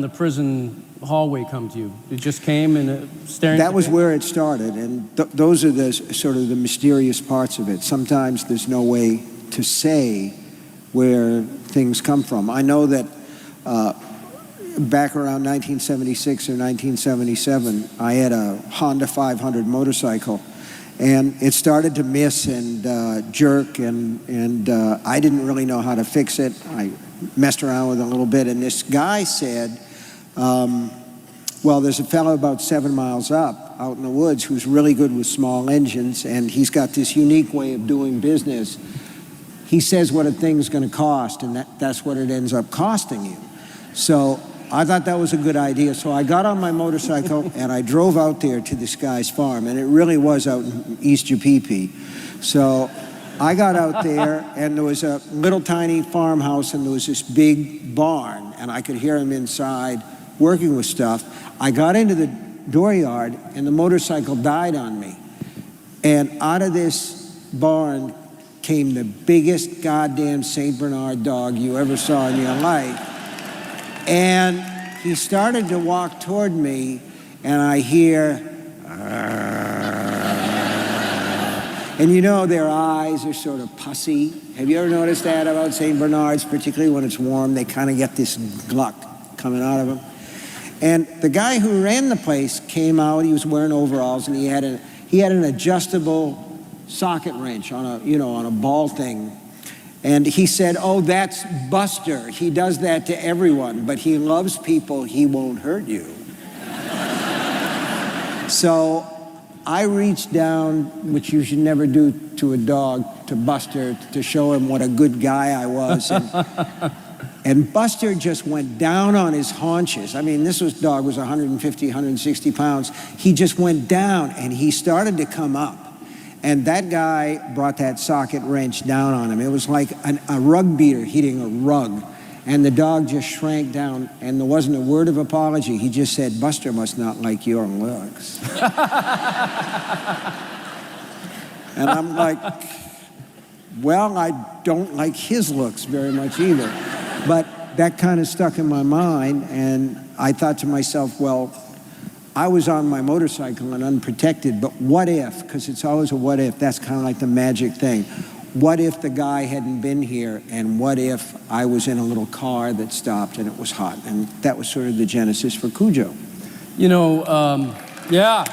the prison hallway come to you? It just came and staring? That was where it started, and those are the sort of the mysterious parts of it. Sometimes there's no way to say where things come from. I know that back around 1976 or 1977, I had a Honda 500 motorcycle, and it started to miss and jerk, and I didn't really know how to fix it. I messed around with it a little bit, and this guy said, well, there's a fellow about 7 miles up out in the woods who's really good with small engines, and he's got this unique way of doing business. He says what a thing's going to cost, and that's what it ends up costing you. So I thought that was a good idea, so I got on my motorcycle and I drove out there to this guy's farm, and it really was out in East Yapepe. So I got out there, and there was a little tiny farmhouse, and there was this big barn, and I could hear him inside working with stuff. I got into the dooryard, and the motorcycle died on me. And out of this barn came the biggest goddamn St. Bernard dog you ever saw in your life. And he started to walk toward me, and I hear, and you know their eyes are sort of pussy. Have you ever noticed that about St. Bernards, particularly when it's warm? They kind of get this gluck coming out of them. And the guy who ran the place came out. He was wearing overalls, and he had an adjustable socket wrench on a ball thing. And he said, "Oh, that's Buster. He does that to everyone, but he loves people. He won't hurt you." So I reached down, which you should never do to a dog, to Buster, to show him what a good guy I was. And Buster just went down on his haunches. I mean, this dog was 150, 160 pounds. He just went down, and he started to come up. And that guy brought that socket wrench down on him. It was like a rug beater hitting a rug. And the dog just shrank down, and there wasn't a word of apology. He just said, "Buster must not like your looks." And I'm like, well, I don't like his looks very much either. But that kind of stuck in my mind, and I thought to myself, well, I was on my motorcycle and unprotected, but what if, because it's always a what if, that's kind of like the magic thing. What if the guy hadn't been here, and what if I was in a little car that stopped and it was hot? And that was sort of the genesis for Cujo. You know, yeah.